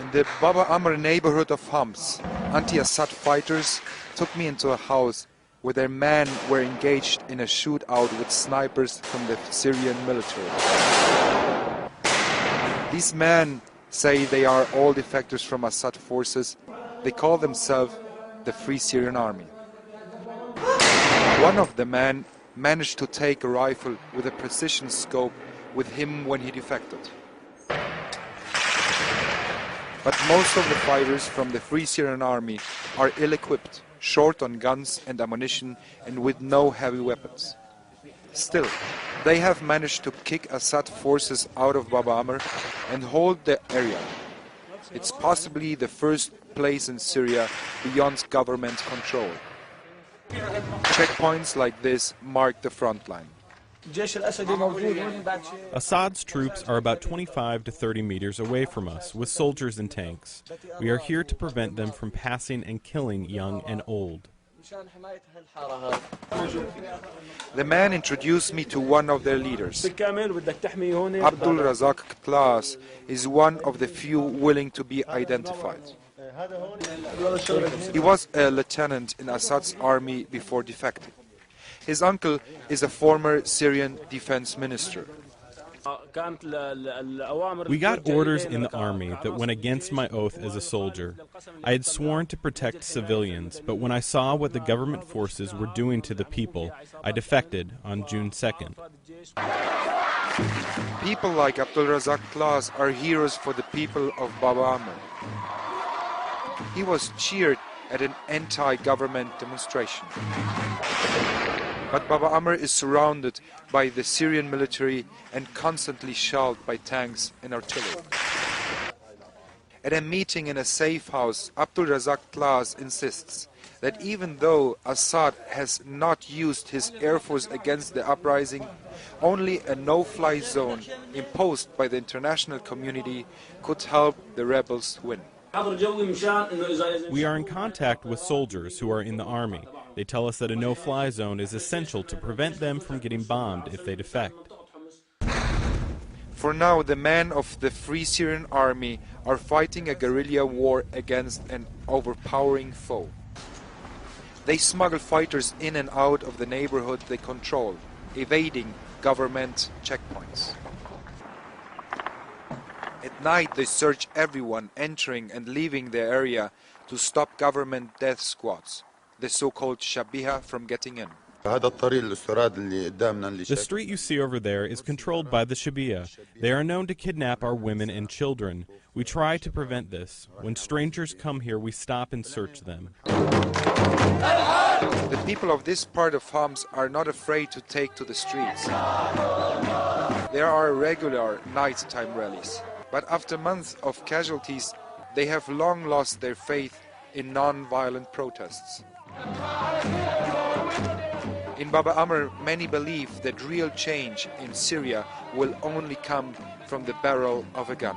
In the Baba Amr neighborhood of Homs, anti-Assad fighters took me into a house where their men were engaged in a shootout with snipers from the Syrian military. These men say they are all defectors from Assad forces. They call themselves the Free Syrian Army. One of the men managed to take a rifle with a precision scope with him when he defected. But most of the fighters from the Free Syrian Army are ill-equipped, short on guns and ammunition, and with no heavy weapons. Still, they have managed to kick Assad forces out of Baba Amr and hold the area. It's possibly the first place in Syria beyond government control. Checkpoints like this mark the front line. Assad's troops are about 25 to 30 meters away from us, with soldiers and tanks. We are here to prevent them from passing and killing young and old. The man introduced me to one of their leaders. Abdul Razak Klas is one of the few willing to be identified. He was a lieutenant in Assad's army before defecting. His uncle is a former Syrian defense minister. We got orders in the army that went against my oath as a soldier. I had sworn to protect civilians, but when I saw what the government forces were doing to the people, I defected on June 2nd. People like Abdul Razak Klas are heroes for the people of Baba Amr. He was cheered at an anti-government demonstration. But Baba Amr is surrounded by the Syrian military and constantly shelled by tanks and artillery. At a meeting in a safe house, Abdul Razak Klas insists that even though Assad has not used his air force against the uprising, only a no-fly zone imposed by the international community could help the rebels win. We are in contact with soldiers who are in the army. They tell us that a no-fly zone is essential to prevent them from getting bombed if they defect. For now, the men of the Free Syrian Army are fighting a guerrilla war against an overpowering foe. They smuggle fighters in and out of the neighborhood they control, evading government checkpoints. At night, they search everyone entering and leaving the area to stop government death squads, the so-called Shabiha, from getting in. The street you see over there is controlled by the Shabiha. They are known to kidnap our women and children. We try to prevent this. When strangers come here, we stop and search them. The people of this part of Homs are not afraid to take to the streets. There are regular nighttime rallies. But after months of casualties, they have long lost their faith in non-violent protests. In Baba Amr, many believe that real change in Syria will only come from the barrel of a gun.